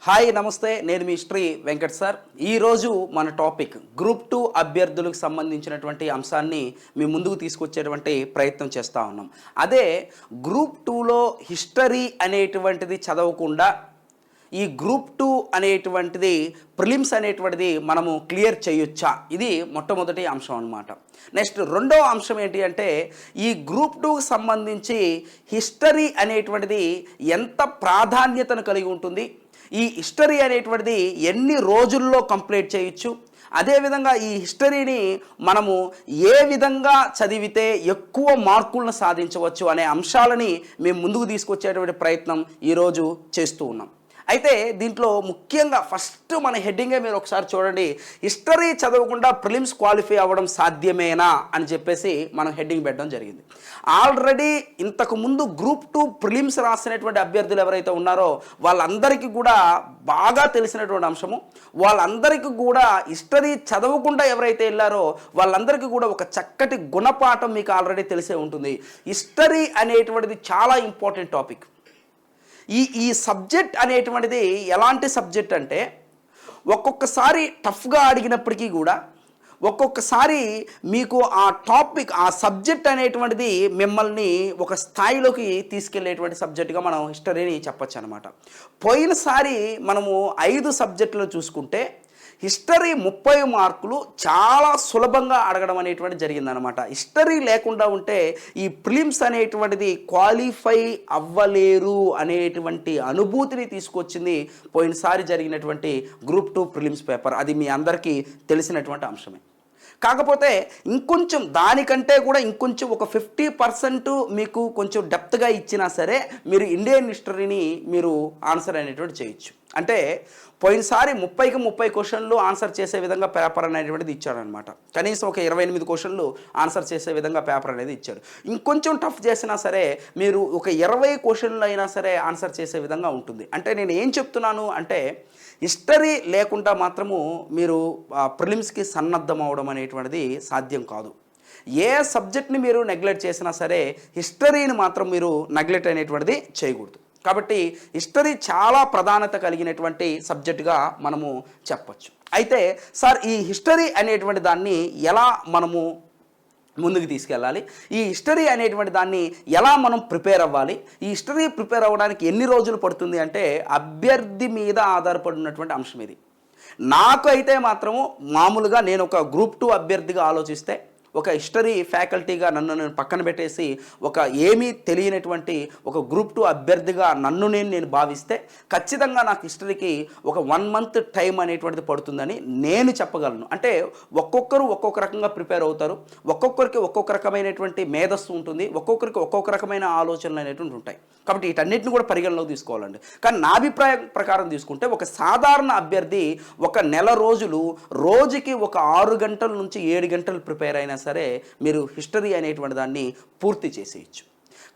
Hi నమస్తే, నేను మీ Shri Venkat sir. ఈరోజు మన టాపిక్ గ్రూప్ 2 అభ్యర్థులకు సంబంధించినటువంటి అంశాన్ని మీ ముందుకు తీసుకొచ్చేటువంటి ప్రయత్నం చేస్తూ ఉన్నాం. అదే గ్రూప్ 2లో హిస్టరీ అనేటువంటిది చదవకుండా ఈ గ్రూప్ 2 అనేటువంటిది ప్రిలిమ్స్ అనేటువంటిది మనము క్లియర్ చేయొచ్చా, ఇది మొట్టమొదటి అంశం అన్నమాట. నెక్స్ట్ రెండో అంశం ఏంటి అంటే ఈ గ్రూప్ 2కి సంబంధించి హిస్టరీ అనేటువంటిది ఎంత ప్రాధాన్యతను కలిగి ఉంటుంది, ఈ హిస్టరీ అనేటువంటిది ఎన్ని రోజుల్లో కంప్లీట్ చేయొచ్చు, అదేవిధంగా ఈ హిస్టరీని మనము ఏ విధంగా చదివితే ఎక్కువ మార్కులను సాధించవచ్చు అనే అంశాలని మేము ముందుకు తీసుకొచ్చేటువంటి ప్రయత్నం ఈరోజు చేస్తూ ఉన్నాం. అయితే దీంట్లో ముఖ్యంగా ఫస్ట్ మన హెడ్డింగే మీరు ఒకసారి చూడండి, హిస్టరీ చదవకుండా ప్రిలిమ్స్ క్వాలిఫై అవ్వడం సాధ్యమేనా అని చెప్పేసి మనం హెడ్డింగ్ పెట్టడం జరిగింది. ఆల్రెడీ ఇంతకుముందు గ్రూప్ 2 ప్రిలిమ్స్ రాసినటువంటి అభ్యర్థులు ఎవరైతే ఉన్నారో వాళ్ళందరికీ కూడా బాగా తెలిసినటువంటి అంశము, వాళ్ళందరికీ కూడా హిస్టరీ చదవకుండా ఎవరైతే వెళ్ళారో వాళ్ళందరికీ కూడా ఒక చక్కటి గుణపాఠం మీకు ఆల్రెడీ తెలిసే ఉంటుంది. హిస్టరీ అనేటువంటిది చాలా ఇంపార్టెంట్ టాపిక్. ఈ సబ్జెక్ట్ అనేటువంటిది ఎలాంటి సబ్జెక్ట్ అంటే ఒక్కొక్కసారి టఫ్గా అడిగినప్పటికీ కూడా ఒక్కొక్కసారి మీకు ఆ టాపిక్ ఆ సబ్జెక్ట్ అనేటువంటిది మిమ్మల్ని ఒక స్థాయిలోకి తీసుకెళ్లేటువంటి సబ్జెక్టుగా మనం హిస్టరీని చెప్పచ్చు అనమాట. పోయినసారి మనము 5 సబ్జెక్టులు చూసుకుంటే హిస్టరీ 30 మార్కులు చాలా సులభంగా అడగడం అనేటువంటి జరిగిందనమాట. హిస్టరీ లేకుండా ఉంటే ఈ ప్రిలిమ్స్ అనేటువంటిది క్వాలిఫై అవ్వలేరు అనేటువంటి అనుభూతిని తీసుకొచ్చింది పోయినసారి జరిగినటువంటి గ్రూప్ 2 ప్రిలిమ్స్ పేపర్. అది మీ అందరికీ తెలిసినటువంటి అంశమే. కాకపోతే ఇంకొంచెం దానికంటే కూడా ఇంకొంచెం ఒక 50% మీకు కొంచెం డెప్త్గా ఇచ్చినా సరే మీరు ఇండియన్ హిస్టరీని మీరు ఆన్సర్ అనేటువంటి చేయొచ్చు. అంటే పోయినసారి 30కి 30 క్వశ్చన్లు ఆన్సర్ చేసే విధంగా పేపర్ అనేటువంటిది ఇచ్చాడనమాట. కనీసం ఒక 28 క్వశ్చన్లు ఆన్సర్ చేసే విధంగా పేపర్ అనేది ఇచ్చాడు. ఇంకొంచెం టఫ్ చేసినా సరే మీరు ఒక 20 క్వశ్చన్లు అయినా సరే ఆన్సర్ చేసే విధంగా ఉంటుంది. అంటే నేను ఏం చెప్తున్నాను అంటే హిస్టరీ లేకుండా మాత్రము మీరు ప్రిలిమ్స్కి సన్నద్ధం అవడం అనేటువంటిది సాధ్యం కాదు. ఏ సబ్జెక్ట్ని మీరు నెగ్లెక్ట్ చేసినా సరే హిస్టరీని మాత్రం మీరు నెగ్లెక్ట్ అనేటువంటిది చేయకూడదు. కాబట్టి హిస్టరీ చాలా ప్రాధాన్యత కలిగినటువంటి సబ్జెక్టుగా మనము చెప్పచ్చు. అయితే సార్ ఈ హిస్టరీ అనేటువంటి దాన్ని ఎలా మనము ముందుకు తీసుకెళ్ళాలి, ఈ హిస్టరీ అనేటువంటి దాన్ని ఎలా మనం ప్రిపేర్ అవ్వాలి, ఈ హిస్టరీ ప్రిపేర్ అవ్వడానికి ఎన్ని రోజులు పడుతుంది అంటే అభ్యర్థి మీద ఆధారపడినటువంటి అంశం ఇది. నాకు అయితే మాత్రము మామూలుగా నేను ఒక గ్రూప్ 2 అభ్యర్థిగా ఆలోచిస్తే ఒక హిస్టరీ ఫ్యాకల్టీగా నన్ను నేను పక్కన పెట్టేసి ఒక ఏమీ తెలియనటువంటి ఒక గ్రూప్ 2 అభ్యర్థిగా నన్ను నేను భావిస్తే ఖచ్చితంగా నాకు హిస్టరీకి ఒక 1 మంత్ టైం అనేటువంటిది పడుతుందని నేను చెప్పగలను. అంటే ఒక్కొక్కరు ఒక్కొక్క రకంగా ప్రిపేర్ అవుతారు, ఒక్కొక్కరికి ఒక్కొక్క రకమైనటువంటి మేధస్సు ఉంటుంది, ఒక్కొక్కరికి ఒక్కొక్క రకమైన ఆలోచనలు అనేటువంటి ఉంటాయి. కాబట్టి వీటన్నిటిని కూడా పరిగణలోకి తీసుకోవాలండి. కానీ నా అభిప్రాయం ప్రకారం తీసుకుంటే ఒక సాధారణ అభ్యర్థి ఒక నెల రోజులు రోజుకి ఒక 6 గంటల నుంచి 7 గంటలు ప్రిపేర్ అయినా సరే మీరు హిస్టరీ అనేటువంటి దాన్ని పూర్తి చేసేయచ్చు.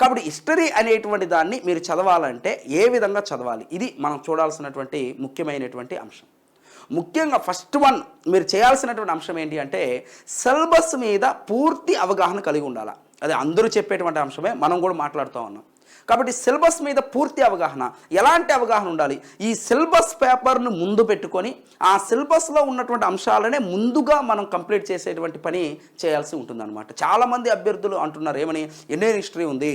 కాబట్టి హిస్టరీ అనేటువంటి దాన్ని మీరు చదవాలంటే ఏ విధంగా చదవాలి, ఇది మనం చూడాల్సినటువంటి ముఖ్యమైనటువంటి అంశం. ముఖ్యంగా ఫస్ట్ వన్ మీరు చేయాల్సినటువంటి అంశం ఏంటి అంటే సిలబస్ మీద పూర్తి అవగాహన కలిగి ఉండాలి. అది అందరూ చెప్పేటువంటి అంశమే, మనం కూడా మాట్లాడుతూ ఉన్నాం. కాబట్టి సిలబస్ మీద పూర్తి అవగాహన, ఎలాంటి అవగాహన ఉండాలి, ఈ సిలబస్ పేపర్ను ముందు పెట్టుకొని ఆ సిలబస్లో ఉన్నటువంటి అంశాలనే ముందుగా మనం కంప్లీట్ చేసేటువంటి పని చేయాల్సి ఉంటుందన్నమాట. చాలామంది అభ్యర్థులు అంటున్నారు ఏమని, ఇండియన్ హిస్టరీ ఉంది,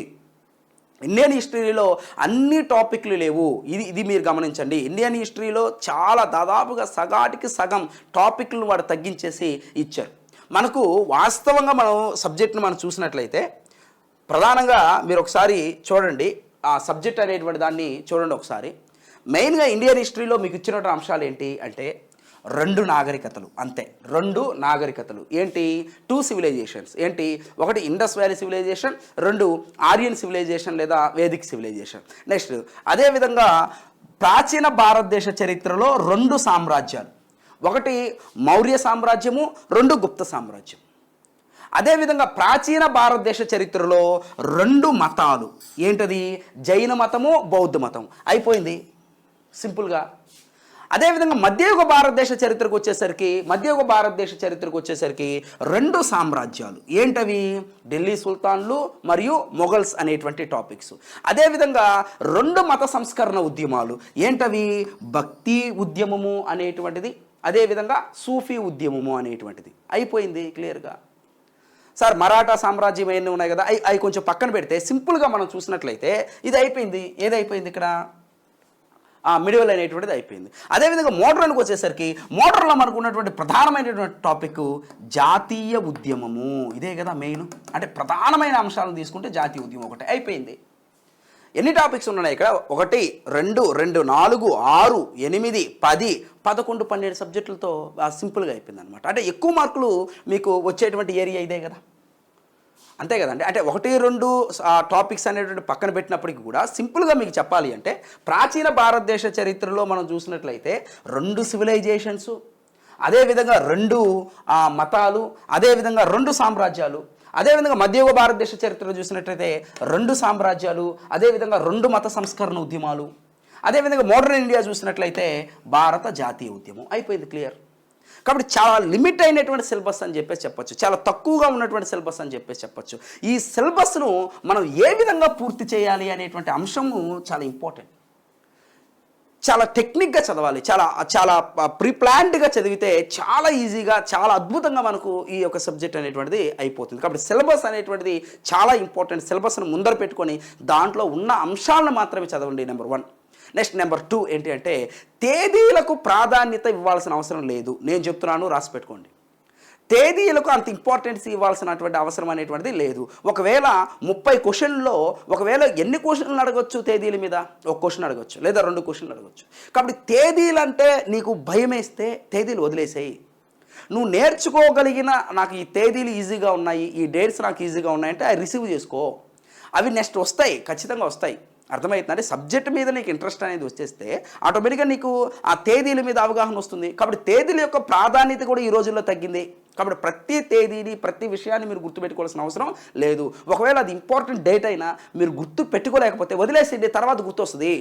ఇండియన్ హిస్టరీలో అన్ని టాపిక్లు లేవు. ఇది మీరు గమనించండి. ఇండియన్ హిస్టరీలో చాలా దాదాపుగా సగాటికి సగం టాపిక్లను వాడు తగ్గించేసి ఇచ్చారు. మనకు వాస్తవంగా మనం సబ్జెక్ట్ని మనం చూసినట్లయితే ప్రధానంగా మీరు ఒకసారి చూడండి, ఆ సబ్జెక్ట్ అనేటువంటి దాన్ని చూడండి ఒకసారి. మెయిన్గా ఇండియన్ హిస్టరీలో మీకు ఇచ్చినటువంటి అంశాలు ఏంటి అంటే 2 నాగరికతలు, అంతే. 2 నాగరికతలు ఏంటి, 2 సివిలైజేషన్స్ ఏంటి, ఒకటి Indus valley civilisation, 2 Aryan civilisation లేదా వేదిక్ సివిలైజేషన్. నెక్స్ట్ అదేవిధంగా ప్రాచీన భారతదేశ చరిత్రలో 2 సామ్రాజ్యాలు, ఒకటి మౌర్య సామ్రాజ్యము, 2 గుప్త సామ్రాజ్యం. అదేవిధంగా ప్రాచీన భారతదేశ చరిత్రలో 2 మతాలు, ఏంటది, జైన మతము, బౌద్ధ మతం. అయిపోయింది సింపుల్గా. అదేవిధంగా మధ్యయుగ భారతదేశ చరిత్రకు వచ్చేసరికి రెండు సామ్రాజ్యాలు ఏంటవి, ఢిల్లీ సుల్తాన్లు మరియు మొఘల్స్ అనేటువంటి టాపిక్స్. అదేవిధంగా రెండు మత సంస్కరణ ఉద్యమాలు ఏంటవి, భక్తి ఉద్యమము అనేటువంటిది, అదేవిధంగా సూఫీ ఉద్యమము అనేటువంటిది. అయిపోయింది క్లియర్గా. సార్ మరాఠా సామ్రాజ్యం ఎన్ని ఉన్నాయి కదా, అవి కొంచెం పక్కన పెడితే సింపుల్గా మనం చూసినట్లయితే ఇది అయిపోయింది. ఏదైపోయింది ఇక్కడ, మిడివల్ అనేటువంటిది అయిపోయింది. అదేవిధంగా మోడర్న్కి వచ్చేసరికి మోడర్న్లో మనకు ఉన్నటువంటి ప్రధానమైనటువంటి టాపిక్ జాతీయ ఉద్యమము. ఇదే కదా మెయిన్, అంటే ప్రధానమైన అంశాలను తీసుకుంటే జాతీయ ఉద్యమం ఒకటి అయిపోయింది. ఎన్ని టాపిక్స్ ఉన్నాయి ఇక్కడ, 1 2 2 4 6 8 10 11 12 సబ్జెక్టులతో సింపుల్గా అయిపోయింది అనమాట. అంటే ఎక్కువ మార్కులు మీకు వచ్చేటువంటి ఏరియా ఇదే కదా, అంతే కదండి. అంటే 1 2 టాపిక్స్ అనేటువంటి పక్కన పెట్టినప్పటికీ కూడా సింపుల్గా మీకు చెప్పాలి అంటే ప్రాచీన భారతదేశ చరిత్రలో మనం చూసినట్లయితే 2 సివిలైజేషన్స్, అదేవిధంగా 2 మతాలు, అదేవిధంగా 2 సామ్రాజ్యాలు, అదేవిధంగా మధ్యయుగ భారతదేశ చరిత్రలో చూసినట్లయితే 2 సామ్రాజ్యాలు, అదేవిధంగా 2 మత సంస్కరణ ఉద్యమాలు, అదేవిధంగా మోడర్న్ ఇండియా చూసినట్లయితే భారత జాతీయ ఉద్యమం. అయిపోయింది క్లియర్. కాబట్టి చాలా లిమిట్ అయినటువంటి సిలబస్ అని చెప్పేసి చెప్పొచ్చు, చాలా తక్కువగా ఉన్నటువంటి సిలబస్ అని చెప్పేసి చెప్పొచ్చు. ఈ సిలబస్ను మనం ఏ విధంగా పూర్తి చేయాలి అనేటువంటి అంశము చాలా ఇంపార్టెంట్. చాలా టెక్నిక్గా చదవాలి, చాలా ప్రీప్లాన్డ్గా చదివితే చాలా ఈజీగా, చాలా అద్భుతంగా మనకు ఈ యొక్క సబ్జెక్ట్ అనేటువంటిది అయిపోతుంది. కాబట్టి సిలబస్ అనేటువంటిది చాలా ఇంపార్టెంట్. సిలబస్ను ముందర పెట్టుకొని దాంట్లో ఉన్న అంశాలను మాత్రమే చదవండి, నెంబర్ 1. నెక్స్ట్ నెంబర్ 2 ఏంటి అంటే తేదీలకు ప్రాధాన్యత ఇవ్వాల్సిన అవసరం లేదు. నేను చెప్తున్నాను, రాసి పెట్టుకోండి. తేదీలకు అంత ఇంపార్టెన్స్ ఇవ్వాల్సినటువంటి అవసరం అనేటువంటిది లేదు. ఒకవేళ 30 క్వశ్చన్లో ఒకవేళ ఎన్ని క్వశ్చన్లు అడగొచ్చు తేదీల మీద, ఒక క్వశ్చన్ అడగొచ్చు లేదా 2 క్వశ్చన్లు అడగొచ్చు. కాబట్టి తేదీలు అంటే నీకు భయం వేస్తే తేదీలు వదిలేసేయి. నువ్వు నేర్చుకోగలిగిన, నాకు ఈ తేదీలు ఈజీగా ఉన్నాయి, ఈ డేట్స్ నాకు ఈజీగా ఉన్నాయంటే అవి రిసీవ్ చేసుకో. అవి నెక్స్ట్ వస్తాయి, ఖచ్చితంగా వస్తాయి. అర్థమవుతుందంటే సబ్జెక్ట్ మీద నీకు ఇంట్రెస్ట్ అనేది వచ్చేస్తే ఆటోమేటిక్గా నీకు ఆ తేదీల మీద అవగాహన వస్తుంది. కాబట్టి తేదీల యొక్క ప్రాధాన్యత కూడా ఈ రోజుల్లో తగ్గింది. కాబట్టి ప్రతి తేదీని, ప్రతి విషయాన్ని మీరు గుర్తుపెట్టుకోవాల్సిన అవసరం లేదు. ఒకవేళ అది ఇంపార్టెంట్ డేట్ అయినా మీరు గుర్తు పెట్టుకోలేకపోతే వదిలేసేయండి, తర్వాత గుర్తొస్తుంది,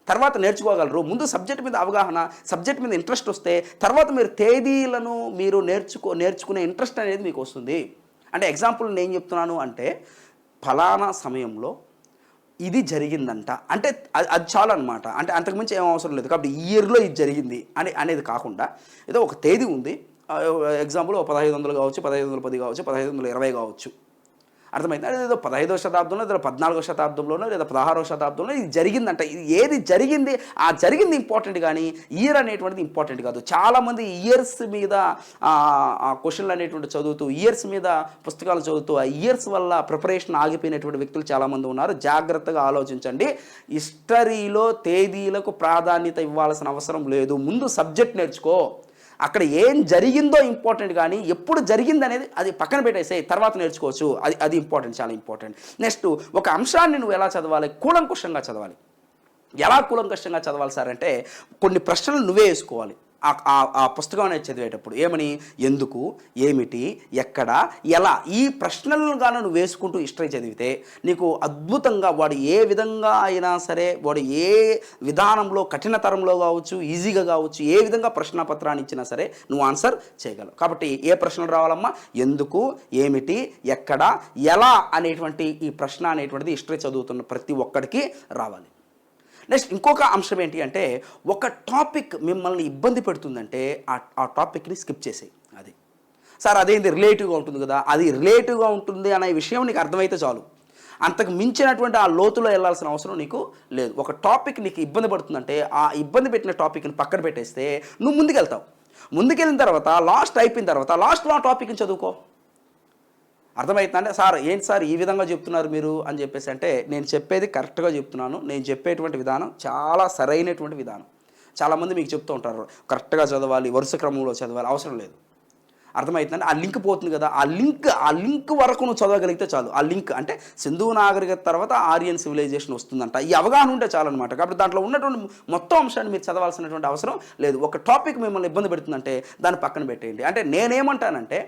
తర్వాత నేర్చుకోగలరు. ముందు సబ్జెక్ట్ మీద అవగాహన, సబ్జెక్ట్ మీద ఇంట్రెస్ట్ వస్తే తర్వాత మీరు తేదీలను మీరు నేర్చుకునే ఇంట్రెస్ట్ అనేది మీకు వస్తుంది. అంటే ఎగ్జాంపుల్ నేను చెప్తున్నాను అంటే ఫలానా సమయంలో ఇది జరిగిందంట అంటే అది చాలు అనమాట. అంటే అంతకుమించి ఏం అవసరం లేదు. కాబట్టి ఈ ఇయర్లో ఇది జరిగింది అనేది కాకుండా ఏదో ఒక తేదీ ఉంది, ఎగ్జాంపుల్ 1500 కావచ్చు, 1510 కావచ్చు, 1520 కావచ్చు. అర్థమైంది. అదేదో 15వ శతాబ్దంలో లేదా 14వ శతాబ్దంలోనో లేదా 16వ శతాబ్దంలో ఇది జరిగిందంట. ఇది ఏది జరిగింది, ఆ జరిగింది ఇంపార్టెంట్ కానీ ఇయర్ అనేటువంటిది ఇంపార్టెంట్ కాదు. చాలామంది ఇయర్స్ మీద క్వశ్చన్లు అనేటువంటి చదువుతూ, ఇయర్స్ మీద పుస్తకాలు చదువుతూ ఆ ఇయర్స్ వల్ల ప్రిపరేషన్ ఆగిపోయినటువంటి వ్యక్తులు చాలామంది ఉన్నారు. జాగ్రత్తగా ఆలోచించండి. హిస్టరీలో తేదీలకు ప్రాధాన్యత ఇవ్వాల్సిన అవసరం లేదు. ముందు సబ్జెక్ట్ నేర్చుకో. అక్కడ ఏం జరిగిందో ఇంపార్టెంట్ కానీ ఎప్పుడు జరిగింది అనేది అది పక్కన పెట్టేసే, తర్వాత నేర్చుకోవచ్చు. అది ఇంపార్టెంట్, చాలా ఇంపార్టెంట్. నెక్స్ట్ ఒక అంశాన్ని నువ్వు ఎలా చదవాలి, కూలంకుషంగా చదవాలి. ఎలా కూలంకషంగా చదవాలి సార్ అంటే కొన్ని ప్రశ్నలు నువ్వే వేసుకోవాలి ఆ పుస్తకం అనేది చదివేటప్పుడు. ఏమని, ఎందుకు, ఏమిటి, ఎక్కడ, ఎలా, ఈ ప్రశ్నలను కానీ నువ్వు వేసుకుంటూ హిస్టరీ చదివితే నీకు అద్భుతంగా వాడు ఏ విధంగా అయినా సరే, వాడు ఏ విధానంలో కఠినతరంలో కావచ్చు, ఈజీగా కావచ్చు, ఏ విధంగా ప్రశ్నపత్రాన్ని ఇచ్చినా సరే నువ్వు ఆన్సర్ చేయగలవు. కాబట్టి ఏ ప్రశ్నలు రావాలమ్మా, ఎందుకు, ఏమిటి, ఎక్కడ, ఎలా అనేటువంటి ఈ ప్రశ్న అనేటువంటిది హిస్టరీ చదువుతున్న ప్రతి ఒక్కడికి రావాలి. నెక్స్ట్ ఇంకొక అంశం ఏంటి అంటే ఒక టాపిక్ మిమ్మల్ని ఇబ్బంది పెడుతుందంటే ఆ టాపిక్ని స్కిప్ చేసేయి. అది సార్ అదేంటి రిలేటివ్గా ఉంటుంది కదా, అది రిలేటివ్గా ఉంటుంది అనే విషయం నీకు అర్థమైతే చాలు. అంతకు మించినటువంటి ఆ లోతులో వెళ్ళాల్సిన అవసరం నీకు లేదు. ఒక టాపిక్ నీకు ఇబ్బంది పడుతుందంటే ఆ ఇబ్బంది పెట్టిన టాపిక్ని పక్కన పెట్టేస్తే నువ్వు ముందుకెళ్తావు. ముందుకెళ్ళిన తర్వాత లాస్ట్ అయిపోయిన తర్వాత లాస్ట్లో ఆ టాపిక్ని చదువుకో. అర్థమవుతుందంటే సార్ ఏంటి సార్ ఈ విధంగా చెప్తున్నారు మీరు అని చెప్పేసి అంటే నేను చెప్పేది కరెక్ట్గా చెప్తున్నాను. నేను చెప్పేటువంటి విధానం చాలా సరైనటువంటి విధానం. చాలామంది మీకు చెప్తూ ఉంటారు కరెక్ట్గా చదవాలి, వరుస క్రమంలో చదవాలి. అవసరం లేదు. అర్థమవుతుందండి. ఆ లింక్ పోతుంది కదా, ఆ లింక్ వరకు నువ్వు చదవగలిగితే చాలు. ఆ లింక్ అంటే సింధు నాగరికత తర్వాత ఆర్యన్ సివిలైజేషన్ వస్తుందంట, ఈ అవగాహన ఉంటే చాలన్నమాట. కాబట్టి దాంట్లో ఉన్నటువంటి మొత్తం అంశాన్ని మీరు చదవాల్సినటువంటి అవసరం లేదు. ఒక టాపిక్ మిమ్మల్ని ఇబ్బంది పెడుతుందంటే దాన్ని పక్కన పెట్టేయండి. అంటే నేనేమంటానంటే,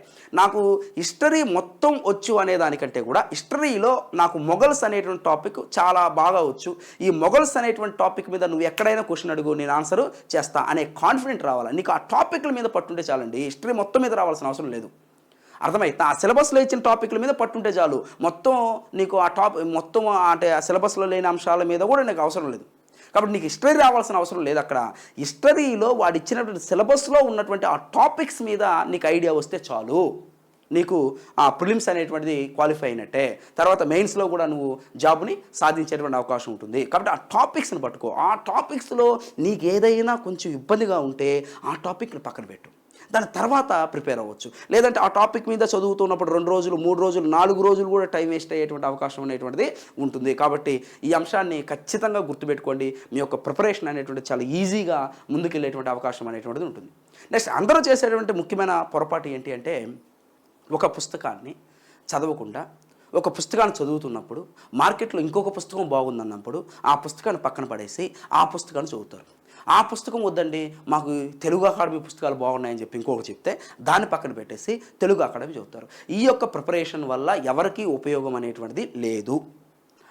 నాకు హిస్టరీ మొత్తం వచ్చు అనే దానికంటే కూడా హిస్టరీలో నాకు మొఘల్స్ అనేటువంటి టాపిక్ చాలా బాగా వచ్చు, ఈ మొఘల్స్ అనేటువంటి టాపిక్ మీద నువ్వు ఎక్కడైనా క్వశ్చన్ అడుగు నేను ఆన్సర్ చేస్తా అనే కాన్ఫిడెంట్ రావాలి. నీకు ఆ టాపిక్ల మీద పట్టుంటే చాలండి, హిస్టరీ మొత్తం మీద రావాల్సిన అవసరం లేదు. అర్థమైతే ఆ సిలబస్లో ఇచ్చిన టాపిక్ల మీద పట్టుంటే చాలు, మొత్తం నీకు ఆ మొత్తం అంటే ఆ సిలబస్లో లేని అంశాల మీద కూడా నీకు అవసరం లేదు. కాబట్టి నీకు హిస్టరీ రావాల్సిన అవసరం లేదు. అక్కడ హిస్టరీలో వాడు ఇచ్చినటువంటి సిలబస్లో ఉన్నటువంటి ఆ టాపిక్స్ మీద నీకు ఐడియా వస్తే చాలు, నీకు ఆ ప్రిలిమ్స్ అనేటువంటిది క్వాలిఫై అయినట్టే. తర్వాత మెయిన్స్లో కూడా నువ్వు జాబ్ని సాధించేటువంటి అవకాశం ఉంటుంది. కాబట్టి ఆ టాపిక్స్ని పట్టుకో. ఆ టాపిక్స్లో నీకు ఏదైనా కొంచెం ఇబ్బందిగా ఉంటే ఆ టాపిక్ని పక్కన పెట్టు, దాని తర్వాత ప్రిపేర్ అవ్వచ్చు. లేదంటే ఆ టాపిక్ మీద చదువుతున్నప్పుడు 2 రోజులు 3 రోజులు 4 రోజులు కూడా టైం వేస్ట్ అయ్యేటువంటి అవకాశం అనేటువంటిది ఉంటుంది. కాబట్టి ఈ అంశాన్ని ఖచ్చితంగా గుర్తుపెట్టుకోండి. మీ యొక్క ప్రిపరేషన్ అనేటువంటి చాలా ఈజీగా ముందుకెళ్ళేటువంటి అవకాశం అనేటువంటిది ఉంటుంది. నెక్స్ట్ అందరూ చేసేటువంటి ముఖ్యమైన పొరపాటు ఏంటి అంటే, ఒక పుస్తకాన్ని చదవకుండా ఒక పుస్తకాన్ని చదువుతున్నప్పుడు మార్కెట్లో ఇంకొక పుస్తకం బాగుందన్నప్పుడు ఆ పుస్తకాన్ని పక్కన పడేసి ఆ పుస్తకాన్ని చదువుతారు. ఆ పుస్తకం వద్దండి మాకు తెలుగు అకాడమీ పుస్తకాలు బాగున్నాయని చెప్పి ఇంకొకటి చెప్తే దాన్ని పక్కన పెట్టేసి తెలుగు అకాడమీ చదువుతారు. ఈ యొక్క ప్రిపరేషన్ వల్ల ఎవరికీ ఉపయోగం అనేటువంటిది లేదు.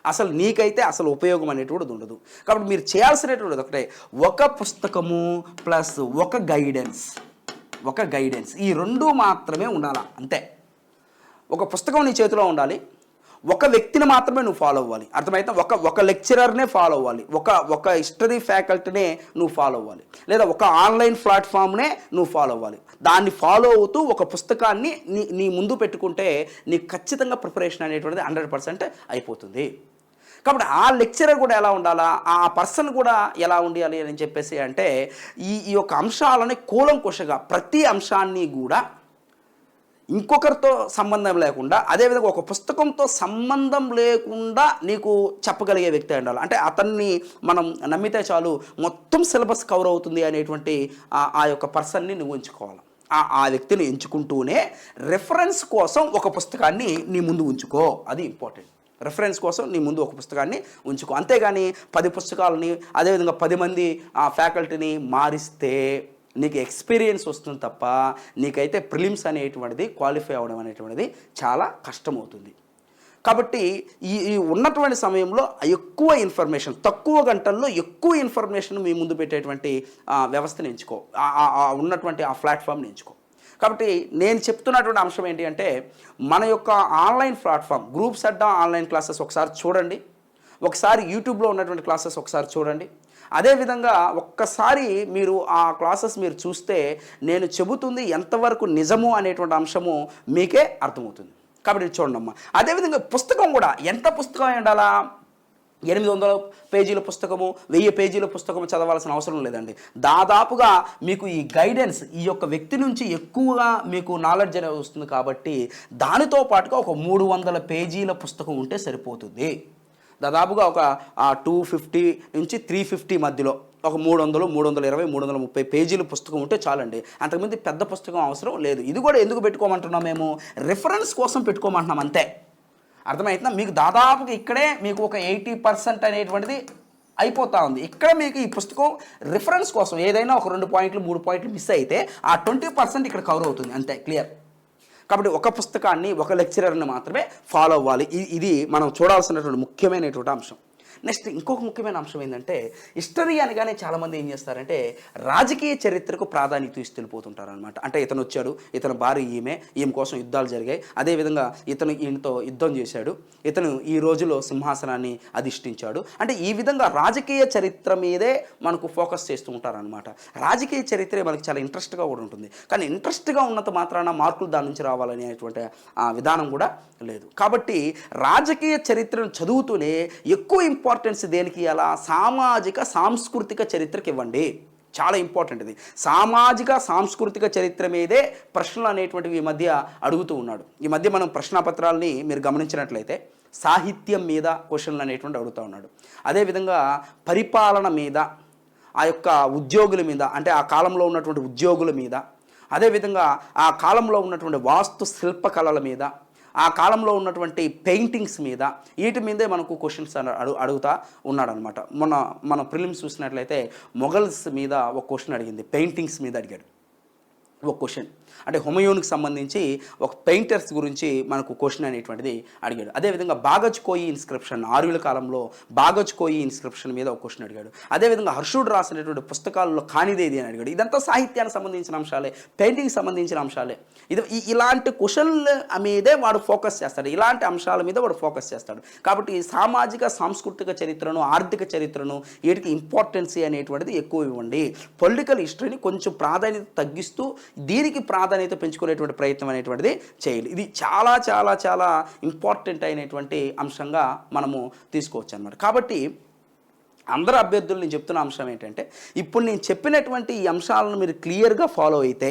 అసలు నీకైతే అసలు ఉపయోగం అనేటువంటిది ఉండదు. కాబట్టి మీరు చేయాల్సినటువంటిది ఒకటే, ఒక పుస్తకము ప్లస్ ఒక గైడెన్స్ ఈ 2 మాత్రమే ఉండాలి, అంతే. ఒక పుస్తకం నీ చేతిలో ఉండాలి, ఒక వ్యక్తిని మాత్రమే నువ్వు ఫాలో అవ్వాలి. అర్థమైతే ఒక లెక్చరర్నే ఫాలో అవ్వాలి, ఒక హిస్టరీ ఫ్యాకల్టీనే నువ్వు ఫాలో అవ్వాలి, లేదా ఒక ఆన్లైన్ ప్లాట్ఫామ్నే నువ్వు ఫాలో అవ్వాలి. దాన్ని ఫాలో అవుతూ ఒక పుస్తకాన్ని నీ ముందు పెట్టుకుంటే నీకు ఖచ్చితంగా ప్రిపరేషన్ అనేటువంటిది 100% అయిపోతుంది. కాబట్టి ఆ లెక్చరర్ కూడా ఎలా ఉండాలా, ఆ పర్సన్ కూడా ఎలా ఉండాలి అని చెప్పేసి అంటే, ఈ యొక్క అంశాలని కూలంకుషగా ప్రతి అంశాన్ని కూడా ఇంకొకరితో సంబంధం లేకుండా, అదేవిధంగా ఒక పుస్తకంతో సంబంధం లేకుండా నీకు చెప్పగలిగే వ్యక్తి ఉండాలి. అంటే అతన్ని మనం నమ్మితే చాలు మొత్తం సిలబస్ కవర్ అవుతుంది అనేటువంటి ఆ యొక్క పర్సన్ని నువ్వు ఉంచుకోవాలి. ఆ వ్యక్తిని ఎంచుకుంటూనే రెఫరెన్స్ కోసం ఒక పుస్తకాన్ని నీ ముందు ఉంచుకో, అది ఇంపార్టెంట్. రెఫరెన్స్ కోసం నీ ముందు ఒక పుస్తకాన్ని ఉంచుకో, అంతేగాని 10 పుస్తకాలని అదేవిధంగా 10 మంది ఫ్యాకల్టీని మారిస్తే నీకు ఎక్స్పీరియన్స్ వస్తుంది తప్ప నీకైతే ప్రిలిమ్స్ అనేటువంటిది క్వాలిఫై అవ్వడం అనేటువంటిది చాలా కష్టమవుతుంది. కాబట్టి ఈ ఉన్నటువంటి సమయంలో ఎక్కువ ఇన్ఫర్మేషన్, తక్కువ గంటల్లో ఎక్కువ ఇన్ఫర్మేషన్ మీ ముందు పెట్టేటువంటి వ్యవస్థను ఎంచుకో, ఉన్నటువంటి ఆ ప్లాట్ఫామ్ని ఎంచుకో. కాబట్టి నేను చెప్తున్నటువంటి అంశం ఏంటి అంటే, మన యొక్క ఆన్లైన్ ప్లాట్ఫామ్ గ్రూప్స్ అడ్డా ఆన్లైన్ క్లాసెస్ ఒకసారి చూడండి, ఒకసారి యూట్యూబ్లో ఉన్నటువంటి క్లాసెస్ ఒకసారి చూడండి. అదేవిధంగా ఒక్కసారి మీరు ఆ క్లాసెస్ మీరు చూస్తే నేను చెబుతుంది ఎంతవరకు నిజము అనేటువంటి అంశము మీకే అర్థమవుతుంది. కాబట్టి చూడండమ్మా. అదేవిధంగా పుస్తకం కూడా ఎంత పుస్తకం ఉండాలా, 800 పేజీల పుస్తకము 1000 పేజీల పుస్తకము చదవాల్సిన అవసరం లేదండి. దాదాపుగా మీకు ఈ గైడెన్స్ ఈ యొక్క వ్యక్తి నుంచి ఎక్కువగా మీకు నాలెడ్జ్ అనేది వస్తుంది. కాబట్టి దానితో పాటుగా ఒక 300 పేజీల పుస్తకం ఉంటే సరిపోతుంది. దాదాపుగా ఒక 250 నుంచి 350 మధ్యలో ఒక 300, 320, 330 పేజీల పుస్తకం ఉంటే చాలండి. అంతకుముందు పెద్ద పుస్తకం అవసరం లేదు. ఇది కూడా ఎందుకు పెట్టుకోమంటున్నాం, మేము రిఫరెన్స్ కోసం పెట్టుకోమంటున్నాం అంతే. అర్థమవుతుందా? మీకు దాదాపుగా ఇక్కడే మీకు ఒక 80% అనేటువంటిది అయిపోతూ ఉంది. ఇక్కడ మీకు ఈ పుస్తకం రిఫరెన్స్ కోసం ఏదైనా ఒక 2 పాయింట్లు 3 పాయింట్లు మిస్ అయితే ఆ 20% ఇక్కడ కవర్ అవుతుంది అంతే, క్లియర్. కాబట్టి ఒక పుస్తకాన్ని ఒక లెక్చరర్ని మాత్రమే ఫాలో అవ్వాలి. ఇది మనం చూడాల్సినటువంటి ముఖ్యమైనటువంటి అంశం. నెక్స్ట్ ఇంకొక ముఖ్యమైన అంశం ఏంటంటే, హిస్టరీ అనగానే చాలామంది ఏం చేస్తారంటే రాజకీయ చరిత్రకు ప్రాధాన్యత ఇస్తూ వెళ్ళిపోతుంటారు అనమాట. అంటే ఇతను వచ్చాడు, ఇతను భార్య ఈమె కోసం యుద్ధాలు జరిగాయి, అదేవిధంగా ఇతను ఈయనతో యుద్ధం చేశాడు, ఇతను ఈ రోజులో సింహాసనాన్ని అధిష్ఠించాడు, అంటే ఈ విధంగా రాజకీయ చరిత్ర మీదే మనకు ఫోకస్ చేస్తూ ఉంటారనమాట. రాజకీయ చరిత్రే మనకి చాలా ఇంట్రెస్ట్గా కూడా ఉంటుంది. కానీ ఇంట్రెస్ట్గా ఉన్నంత మాత్రాన మార్కులు దాని నుంచి రావాలనేటువంటి విధానం కూడా లేదు. కాబట్టి రాజకీయ చరిత్రను చదువుతూనే ఎక్కువ ఇంపార్టెన్స్ దేనికి ఇవ్వాలా, సామాజిక సాంస్కృతిక చరిత్రకి ఇవ్వండి. చాలా ఇంపార్టెంట్ ఇది. సామాజిక సాంస్కృతిక చరిత్ర మీదే ప్రశ్నలు అనేటువంటివి ఈ మధ్య అడుగుతూ ఉన్నాడు. ఈ మధ్య మనం ప్రశ్నాపత్రాలని మీరు గమనించినట్లయితే సాహిత్యం మీద క్వశ్చన్లు అనేటువంటి అడుగుతూ ఉన్నాడు. అదేవిధంగా పరిపాలన మీద, ఆ యొక్క ఉద్యోగుల మీద, అంటే ఆ కాలంలో ఉన్నటువంటి ఉద్యోగుల మీద, అదేవిధంగా ఆ కాలంలో ఉన్నటువంటి వాస్తు శిల్పకళల మీద, ఆ కాలంలో ఉన్నటువంటి పెయింటింగ్స్ మీద, వీటి మీదే మనకు క్వశ్చన్స్ అడుగుతా ఉన్నాడనమాట. మన ప్రిలిమ్స్ చూసినట్లయితే మొఘల్స్ మీద ఒక క్వశ్చన్ అడిగింది, పెయింటింగ్స్ మీద అడిగాడు ఒక క్వశ్చన్. అంటే హుమయూన్కి సంబంధించి ఒక పెయింటర్స్ గురించి మనకు క్వశ్చన్ అనేటువంటిది అడిగాడు. అదేవిధంగా బాగజ్ కోయి ఇన్స్క్రిప్షన్, ఆర్యుల కాలంలో బాగజ్ కోయి ఇన్స్క్రిప్షన్ మీద ఒక క్వశ్చన్ అడిగాడు. అదేవిధంగా హర్షుడు రాసినటువంటి పుస్తకాల్లో కానిదేది అని అడిగాడు. ఇదంతా సాహిత్యానికి సంబంధించిన అంశాలే, పెయింటింగ్కి సంబంధించిన అంశాలే. ఇలాంటి క్వశ్చన్ల మీదే వాడు ఫోకస్ చేస్తాడు, ఇలాంటి అంశాల మీద వాడు ఫోకస్ చేస్తాడు. కాబట్టి సామాజిక సాంస్కృతిక చరిత్రను, ఆర్థిక చరిత్రను, వీటికి ఇంపార్టెన్సీ అనేటువంటిది ఎక్కువ ఇవ్వండి. పొలిటికల్ హిస్టరీని కొంచెం ప్రాధాన్యత తగ్గిస్తూ దీనికి ప్రాధాన్యత పెంచుకునేటువంటి ప్రయత్నం అనేటువంటిది చేయాలి. ఇది చాలా చాలా చాలా ఇంపార్టెంట్ అయినటువంటి అంశంగా మనము తీసుకోవచ్చు అన్నమాట. కాబట్టి అందరు అభ్యర్థులు నేను చెప్తున్న అంశం ఏంటంటే, ఇప్పుడు నేను చెప్పినటువంటి ఈ అంశాలను మీరు క్లియర్గా ఫాలో అయితే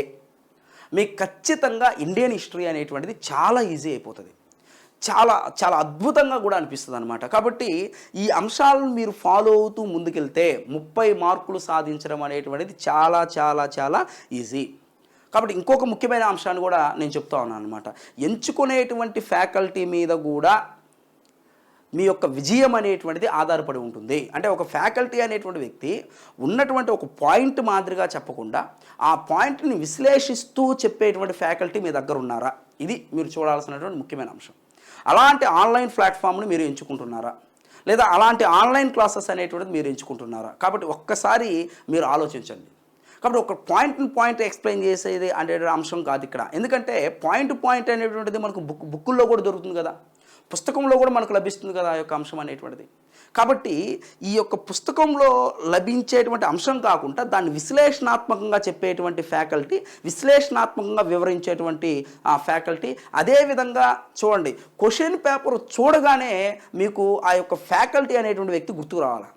మీకు ఖచ్చితంగా ఇండియన్ హిస్టరీ అనేటువంటిది చాలా ఈజీ అయిపోతుంది, చాలా చాలా అద్భుతంగా కూడా అనిపిస్తుంది అనమాట. కాబట్టి ఈ అంశాలను మీరు ఫాలో అవుతూ ముందుకెళ్తే 30 మార్కులు సాధించడం అనేటువంటిది చాలా చాలా చాలా ఈజీ. కాబట్టి ఇంకొక ముఖ్యమైన అంశాన్ని కూడా నేను చెప్తా ఉన్నాను అనమాట. ఎంచుకునేటువంటి ఫ్యాకల్టీ మీద కూడా మీ యొక్క విజయం అనేటువంటిది ఆధారపడి ఉంటుంది. అంటే ఒక ఫ్యాకల్టీ అనేటువంటి వ్యక్తి ఉన్నటువంటి ఒక పాయింట్ మాదిరిగా చెప్పకుండా ఆ పాయింట్ని విశ్లేషిస్తూ చెప్పేటువంటి ఫ్యాకల్టీ మీ దగ్గర ఉన్నారా, ఇది మీరు చూడాల్సినటువంటి ముఖ్యమైన అంశం. అలాంటి ఆన్లైన్ ప్లాట్ఫామ్ని మీరు ఎంచుకుంటున్నారా, లేదా అలాంటి ఆన్లైన్ క్లాసెస్ అనేటువంటిది మీరు ఎంచుకుంటున్నారా? కాబట్టి ఒక్కసారి మీరు ఆలోచించండి. కాబట్టి ఒక పాయింట్ ఎక్స్ప్లెయిన్ చేసేది అనే అంశం కాదు ఇక్కడ. ఎందుకంటే పాయింట్ అనేటువంటిది మనకు బుక్కుల్లో కూడా దొరుకుతుంది కదా, పుస్తకంలో కూడా మనకు లభిస్తుంది కదా ఆ యొక్క అంశం అనేటువంటిది. కాబట్టి ఈ యొక్క పుస్తకంలో లభించేటువంటి అంశం కాకుండా దాన్ని విశ్లేషణాత్మకంగా చెప్పేటువంటి ఫ్యాకల్టీ, విశ్లేషణాత్మకంగా వివరించేటువంటి ఆ ఫ్యాకల్టీ. అదేవిధంగా చూడండి, క్వశ్చన్ పేపర్ చూడగానే మీకు ఆ యొక్క ఫ్యాకల్టీ అనేటువంటి వ్యక్తి గుర్తుకు రావాలి.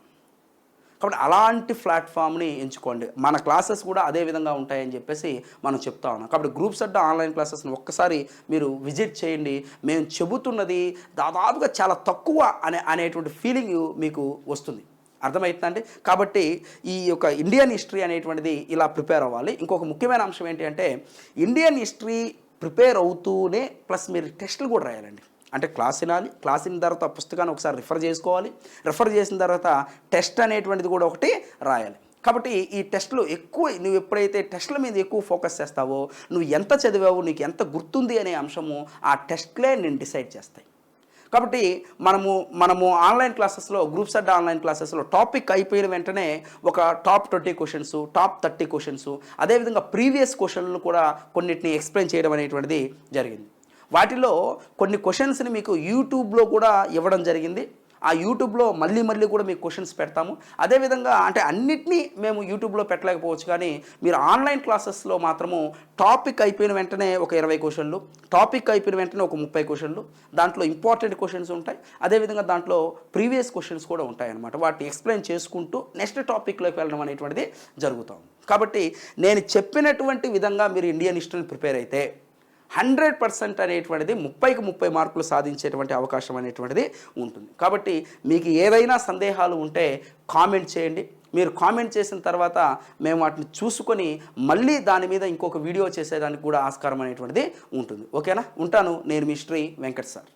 కాబట్టి అలాంటి ప్లాట్ఫామ్ని ఎంచుకోండి. మన క్లాసెస్ కూడా అదే విధంగా ఉంటాయని చెప్పేసి మనం చెప్తా ఉన్నాం. కాబట్టి గ్రూప్స్ అడ్డా ఆన్లైన్ క్లాసెస్ని ఒక్కసారి మీరు విజిట్ చేయండి. మేము చెబుతున్నది దాదాపుగా చాలా తక్కువ అనేటువంటి ఫీలింగ్ మీకు వస్తుంది, అర్థమవుతుందండి. కాబట్టి ఈ యొక్క ఇండియన్ హిస్టరీ అనేటువంటిది ఇలా ప్రిపేర్ అవ్వాలి. ఇంకొక ముఖ్యమైన అంశం ఏంటి అంటే, ఇండియన్ హిస్టరీ ప్రిపేర్ అవుతూనే ప్లస్ మీరు టెస్టులు కూడా రాయాలండి. అంటే క్లాస్ వినాలి, క్లాస్ విన్న తర్వాత పుస్తకాన్ని ఒకసారి రిఫర్ చేసుకోవాలి, రిఫర్ చేసిన తర్వాత టెస్ట్ అనేటువంటిది కూడా ఒకటి రాయాలి. కాబట్టి ఈ టెస్టులు ఎక్కువ, నువ్వు ఎప్పుడైతే టెస్టుల మీద ఎక్కువ ఫోకస్ చేస్తావో, నువ్వు ఎంత చదివావు, నీకు ఎంత గుర్తుంది అనే అంశము ఆ టెస్ట్లే నేను డిసైడ్ చేస్తాయి. కాబట్టి మనము ఆన్లైన్ క్లాసెస్లో, గ్రూప్స్ అడ్డా ఆన్లైన్ క్లాసెస్లో టాపిక్ అయిపోయిన వెంటనే ఒక టాప్ 20 క్వశ్చన్స్, టాప్ 30 క్వశ్చన్స్, అదేవిధంగా ప్రీవియస్ క్వశ్చన్లు కూడా కొన్నిటిని ఎక్స్ప్లెయిన్ చేయడం అనేటువంటిది జరిగింది. వాటిలో కొన్ని క్వశ్చన్స్ని మీకు యూట్యూబ్లో కూడా ఇవ్వడం జరిగింది. ఆ యూట్యూబ్లో మళ్ళీ కూడా మీకు క్వశ్చన్స్ పెడతాము. అదేవిధంగా అంటే అన్నిటినీ మేము యూట్యూబ్లో పెట్టలేకపోవచ్చు, కానీ మీరు ఆన్లైన్ క్లాసెస్లో మాత్రము టాపిక్ అయిపోయిన వెంటనే ఒక 20 క్వశ్చన్లు, టాపిక్ అయిపోయిన వెంటనే ఒక 30 క్వశ్చన్లు, దాంట్లో ఇంపార్టెంట్ క్వశ్చన్స్ ఉంటాయి. అదేవిధంగా దాంట్లో ప్రీవియస్ క్వశ్చన్స్ కూడా ఉంటాయి అన్నమాట. వాటిని ఎక్స్ప్లెయిన్ చేసుకుంటూ నెక్స్ట్ టాపిక్లోకి వెళ్ళడం అనేటువంటిది జరుగుతాం. కాబట్టి నేను చెప్పినటువంటి విధంగా మీరు ఇండియన్ హిస్టరీని ప్రిపేర్ అయితే 100% అనేటువంటిది 30కి 30 మార్కులు సాధించేటువంటి అవకాశం అనేటువంటిది ఉంటుంది. కాబట్టి మీకు ఏదైనా సందేహాలు ఉంటే కామెంట్ చేయండి. మీరు కామెంట్ చేసిన తర్వాత మేము వాటిని చూసుకొని మళ్ళీ దాని మీద ఇంకొక వీడియో చేసేదానికి కూడా ఆస్కారం అనేటువంటిది ఉంటుంది. ఓకేనా? ఉంటాను. నేను మీ శ్రీ వెంకట్ సార్.